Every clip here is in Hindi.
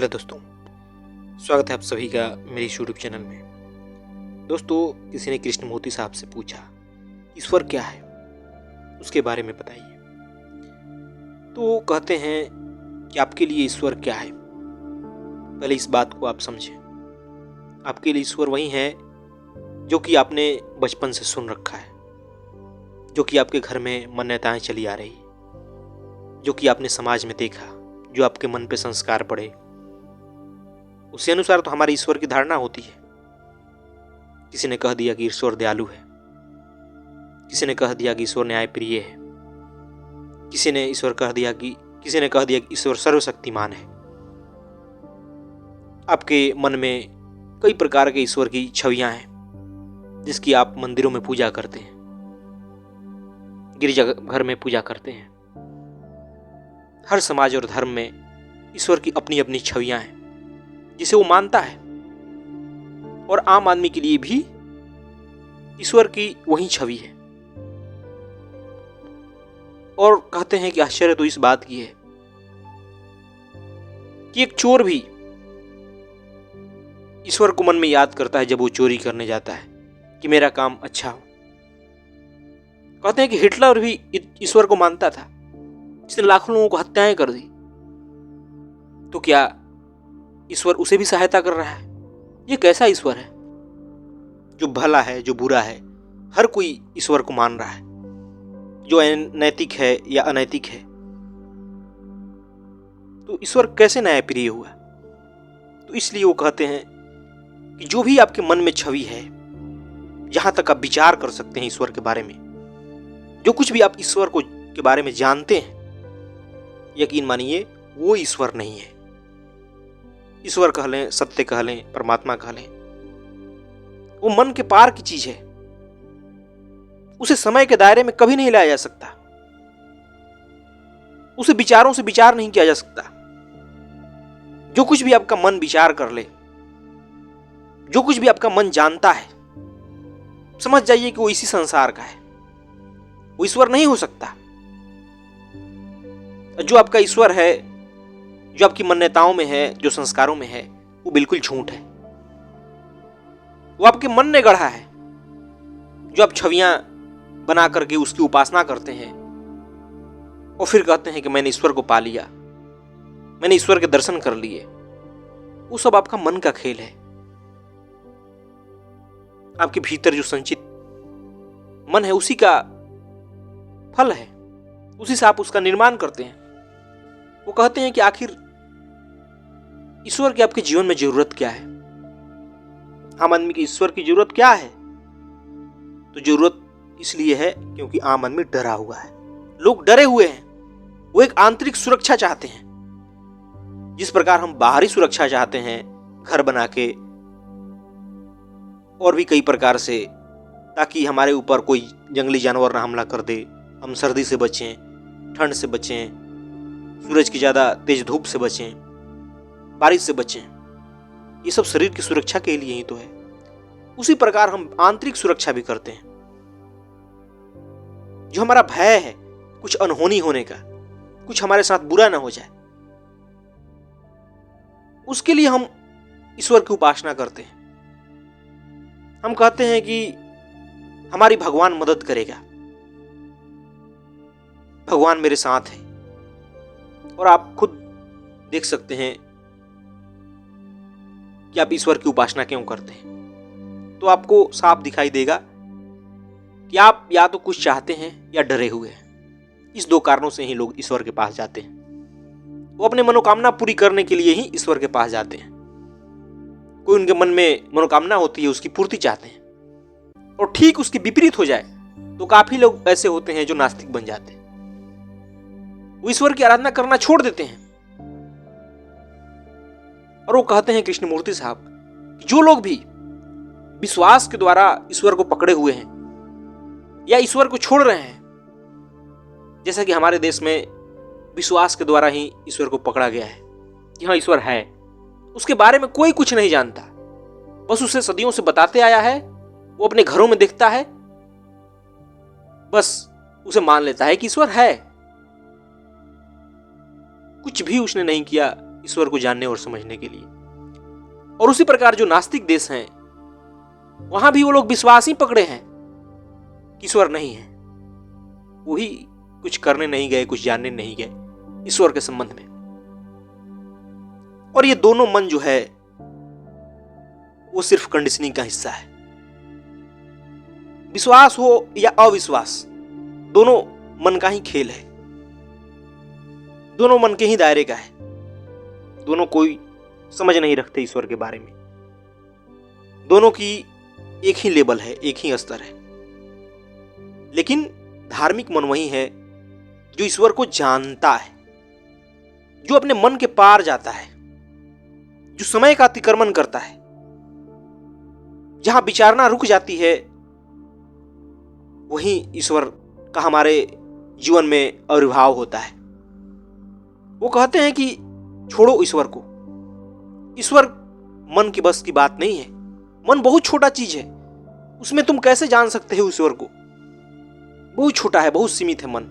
हेलो दोस्तों, स्वागत है आप सभी का मेरे यूट्यूब चैनल में। दोस्तों, किसी ने कृष्णमूर्ति साहब से पूछा ईश्वर क्या है, उसके बारे में बताइए। तो कहते हैं कि आपके लिए ईश्वर क्या है। पहले इस बात को आप समझें। आपके लिए ईश्वर वही है जो कि आपने बचपन से सुन रखा है, जो कि आपके घर में मान्यताएं चली आ रही, जो कि आपने समाज में देखा, जो आपके मन पे संस्कार पड़े, उसी अनुसार तो हमारे ईश्वर की धारणा होती है। किसी ने कह दिया कि ईश्वर दयालु है, किसी ने कह दिया कि ईश्वर न्यायप्रिय है, किसी ने कह दिया कि ईश्वर सर्वशक्तिमान है। आपके मन में कई प्रकार के ईश्वर की छवियां हैं जिसकी आप मंदिरों में पूजा करते हैं, गिरजाघर में पूजा करते हैं। हर समाज और धर्म में ईश्वर की अपनी अपनी छवियां हैं जिसे वो मानता है, और आम आदमी के लिए भी ईश्वर की वही छवि है। और कहते हैं कि आश्चर्य तो इस बात की है कि एक चोर भी ईश्वर को मन में याद करता है जब वो चोरी करने जाता है कि मेरा काम अच्छा हो। कहते हैं कि हिटलर भी ईश्वर को मानता था, जिसने लाखों लोगों को हत्याएं कर दी। तो क्या ईश्वर उसे भी सहायता कर रहा है? ये कैसा ईश्वर है जो भला है, जो बुरा है, हर कोई ईश्वर को मान रहा है, जो नैतिक है या अनैतिक है। तो ईश्वर कैसे न्यायप्रिय हुआ? तो इसलिए वो कहते हैं कि जो भी आपके मन में छवि है, जहां तक आप विचार कर सकते हैं ईश्वर के बारे में, जो कुछ भी आप ईश्वर को के बारे में जानते हैं, यकीन मानिए वो ईश्वर नहीं है। ईश्वर कह लें, सत्य कह लें, परमात्मा कह लें, वो मन के पार की चीज है। उसे समय के दायरे में कभी नहीं लाया जा सकता, उसे विचारों से विचार नहीं किया जा सकता। जो कुछ भी आपका मन विचार कर ले, जो कुछ भी आपका मन जानता है, समझ जाइए कि वो इसी संसार का है, वो ईश्वर नहीं हो सकता। जो आपका ईश्वर है, जो आपकी मान्यताओं में है, जो संस्कारों में है, वो बिल्कुल झूठ है। वो आपके मन ने गढ़ा है, जो आप छवियां बना करके उसकी उपासना करते हैं और फिर कहते हैं कि मैंने ईश्वर को पा लिया, मैंने ईश्वर के दर्शन कर लिए। वो सब आपका मन का खेल है। आपके भीतर जो संचित मन है उसी का फल है, उसी से आप उसका निर्माण करते हैं। वो कहते हैं कि आखिर ईश्वर की आपके जीवन में जरूरत क्या है? आम आदमी की ईश्वर की जरूरत क्या है? तो जरूरत इसलिए है क्योंकि आम आदमी डरा हुआ है। लोग डरे हुए हैं। वो एक आंतरिक सुरक्षा चाहते हैं, जिस प्रकार हम बाहरी सुरक्षा चाहते हैं, घर बना के और भी कई प्रकार से, ताकि हमारे ऊपर कोई जंगली जानवर ना हमला कर दे, हम सर्दी से बचें, ठंड से बचें, सूरज की ज्यादा तेज धूप से बचें, बारिश से बचें। ये सब शरीर की सुरक्षा के लिए ही तो है। उसी प्रकार हम आंतरिक सुरक्षा भी करते हैं। जो हमारा भय है कुछ अनहोनी होने का, कुछ हमारे साथ बुरा ना हो जाए, उसके लिए हम ईश्वर की उपासना करते हैं। हम कहते हैं कि हमारी भगवान मदद करेगा, भगवान मेरे साथ है। और आप खुद देख सकते हैं कि आप ईश्वर की उपासना क्यों करते हैं। तो आपको साफ दिखाई देगा कि आप या तो कुछ चाहते हैं या डरे हुए हैं। इस दो कारणों से ही लोग ईश्वर के पास जाते हैं। वो अपने मनोकामना पूरी करने के लिए ही ईश्वर के पास जाते हैं। कोई उनके मन में मनोकामना होती है, उसकी पूर्ति चाहते हैं, और ठीक उसकी विपरीत हो जाए तो काफी लोग ऐसे होते हैं जो नास्तिक बन जाते हैं। वो ईश्वर की आराधना करना छोड़ देते हैं। और वो कहते हैं कृष्णमूर्ति साहब कि जो लोग भी विश्वास के द्वारा ईश्वर को पकड़े हुए हैं या ईश्वर को छोड़ रहे हैं, जैसा कि हमारे देश में विश्वास के द्वारा ही ईश्वर को पकड़ा गया है कि हाँ ईश्वर है, उसके बारे में कोई कुछ नहीं जानता, बस उसे सदियों से बताते आया है, वो अपने घरों में दिखता है, बस उसे मान लेता है कि ईश्वर है। कुछ भी उसने नहीं किया ईश्वर को जानने और समझने के लिए। और उसी प्रकार जो नास्तिक देश हैं वहां भी वो लोग विश्वास ही पकड़े हैं कि ईश्वर नहीं है। वही कुछ करने नहीं गए, कुछ जानने नहीं गए ईश्वर के संबंध में। और ये दोनों मन जो है वो सिर्फ कंडीशनिंग का हिस्सा है। विश्वास हो या अविश्वास, दोनों मन का ही खेल है, दोनों मन के ही दायरे का है। दोनों कोई समझ नहीं रखते ईश्वर के बारे में। दोनों की एक ही लेवल है, एक ही स्तर है। लेकिन धार्मिक मन वही है जो ईश्वर को जानता है, जो अपने मन के पार जाता है, जो समय का अतिक्रमण करता है, जहां विचारना रुक जाती है वहीं ईश्वर का हमारे जीवन में आविर्भाव होता है। वो कहते हैं कि छोड़ो ईश्वर को। ईश्वर मन की बस की बात नहीं है। मन बहुत छोटा चीज है, उसमें तुम कैसे जान सकते हो ईश्वर को? बहुत छोटा है, बहुत सीमित है मन।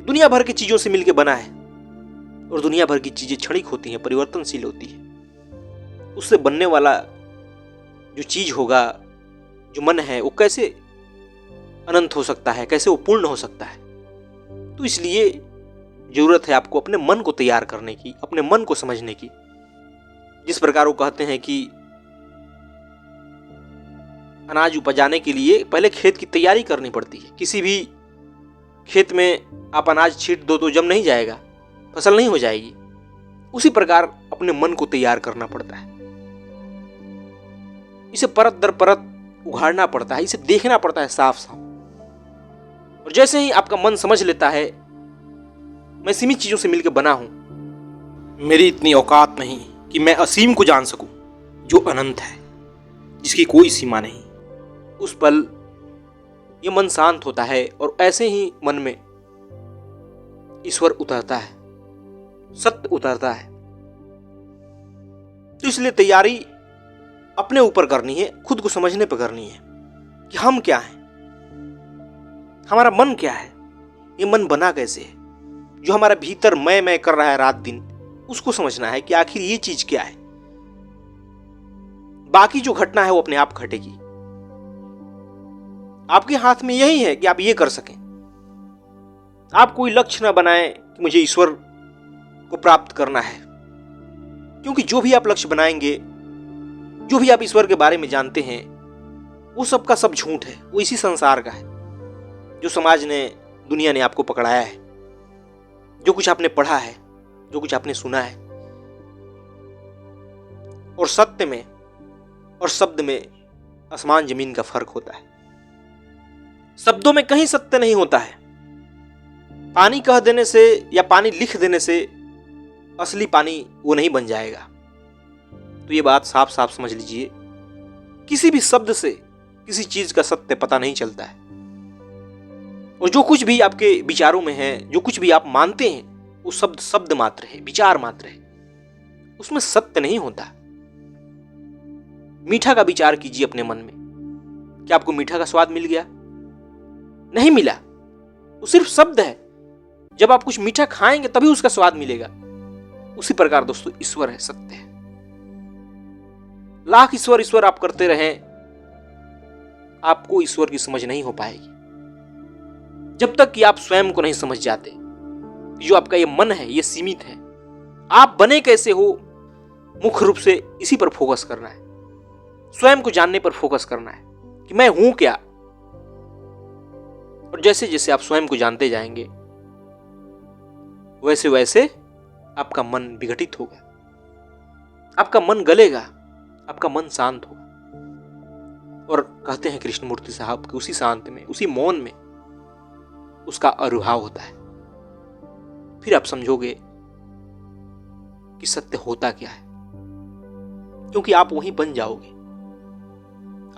दुनिया भर की चीजों से मिलकर बना है और दुनिया भर की चीजें क्षणिक होती हैं, परिवर्तनशील होती है। उससे बनने वाला जो चीज होगा, जो मन है, वो कैसे अनंत हो सकता है, कैसे वो पूर्ण हो सकता है? तो इसलिए जरूरत है आपको अपने मन को तैयार करने की, अपने मन को समझने की। जिस प्रकार वो कहते हैं कि अनाज उपजाने के लिए पहले खेत की तैयारी करनी पड़ती है। किसी भी खेत में आप अनाज छींट दो तो जम नहीं जाएगा, फसल नहीं हो जाएगी। उसी प्रकार अपने मन को तैयार करना पड़ता है। इसे परत दर परत उघाड़ना पड़ता है, इसे देखना पड़ता है साफ साफ। और जैसे ही आपका मन समझ लेता है मैं सीमित चीजों से मिलकर बना हूं, मेरी इतनी औकात नहीं कि मैं असीम को जान सकूं जो अनंत है, जिसकी कोई सीमा नहीं, उस पल ये मन शांत होता है और ऐसे ही मन में ईश्वर उतरता है, सत्य उतरता है। तो इसलिए तैयारी अपने ऊपर करनी है, खुद को समझने पर करनी है कि हम क्या हैं, हमारा मन क्या है, ये मन बना कैसे है, जो हमारा भीतर मैं कर रहा है रात दिन, उसको समझना है कि आखिर ये चीज क्या है। बाकी जो घटना है वो अपने आप घटेगी। आपके हाथ में यही है कि आप ये कर सकें। आप कोई लक्ष्य ना बनाएं कि मुझे ईश्वर को प्राप्त करना है, क्योंकि जो भी आप लक्ष्य बनाएंगे, जो भी आप ईश्वर के बारे में जानते हैं, वो सब का सब झूठ है। वो इसी संसार का है, जो समाज ने, दुनिया ने आपको पकड़ाया है, जो कुछ आपने पढ़ा है, जो कुछ आपने सुना है। और सत्य में और शब्द में आसमान जमीन का फर्क होता है। शब्दों में कहीं सत्य नहीं होता है। पानी कह देने से या पानी लिख देने से असली पानी वो नहीं बन जाएगा। तो ये बात साफ साफ समझ लीजिए, किसी भी शब्द से किसी चीज का सत्य पता नहीं चलता है। और जो कुछ भी आपके विचारों में है, जो कुछ भी आप मानते हैं, वो शब्द शब्द मात्र है, विचार मात्र है, उसमें सत्य नहीं होता। मीठा का विचार कीजिए अपने मन में, क्या आपको मीठा का स्वाद मिल गया? नहीं मिला। वो सिर्फ शब्द है। जब आप कुछ मीठा खाएंगे तभी उसका स्वाद मिलेगा। उसी प्रकार दोस्तों ईश्वर है, सत्य है। लाख ईश्वर ईश्वर आप करते रहें, आपको ईश्वर की समझ नहीं हो पाएगी जब तक कि आप स्वयं को नहीं समझ जाते। जो आपका ये मन है ये सीमित है। आप बने कैसे हो, मुख्य रूप से इसी पर फोकस करना है। स्वयं को जानने पर फोकस करना है कि मैं हूं क्या। और जैसे जैसे आप स्वयं को जानते जाएंगे, वैसे वैसे आपका मन विघटित होगा, आपका मन गलेगा, आपका मन शांत होगा। और कहते हैं कृष्णमूर्ति साहब कि उसी शांत में, उसी मौन में उसका आविर्भाव होता है। फिर आप समझोगे कि सत्य होता क्या है, क्योंकि आप वहीं बन जाओगे।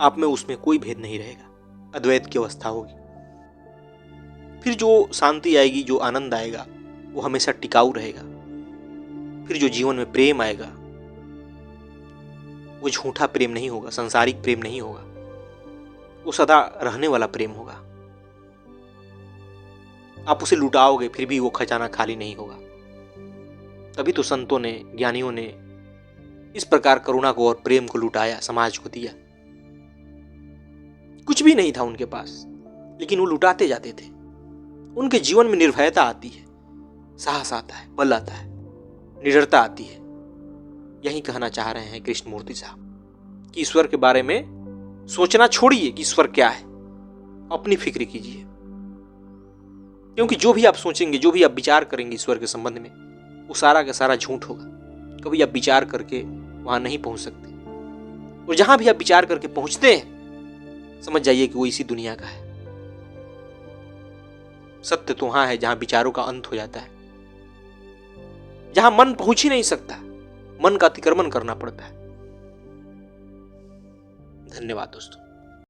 आप में उसमें कोई भेद नहीं रहेगा, अद्वैत की अवस्था होगी। फिर जो शांति आएगी, जो आनंद आएगा, वो हमेशा टिकाऊ रहेगा। फिर जो जीवन में प्रेम आएगा, वो झूठा प्रेम नहीं होगा, सांसारिक प्रेम नहीं होगा, वो सदा रहने वाला प्रेम होगा। आप उसे लुटाओगे फिर भी वो खजाना खाली नहीं होगा। तभी तो संतों ने, ज्ञानियों ने इस प्रकार करुणा को और प्रेम को लुटाया, समाज को दिया। कुछ भी नहीं था उनके पास, लेकिन वो लुटाते जाते थे। उनके जीवन में निर्भयता आती है, साहस आता है, बल आता है, निडरता आती है। यही कहना चाह रहे हैं कृष्णमूर्ति साहब कि ईश्वर के बारे में सोचना छोड़िए कि ईश्वर क्या है, अपनी फिक्र कीजिए। क्योंकि जो भी आप सोचेंगे, जो भी आप विचार करेंगे ईश्वर के संबंध में, वो सारा का सारा झूठ होगा। कभी आप विचार करके वहां नहीं पहुंच सकते, और जहां भी आप विचार करके पहुंचते हैं, समझ जाइए कि वो इसी दुनिया का है। सत्य तो वहां है जहां विचारों का अंत हो जाता है, जहां मन पहुंच ही नहीं सकता, मन का अतिक्रमण करना पड़ता है। धन्यवाद दोस्तों।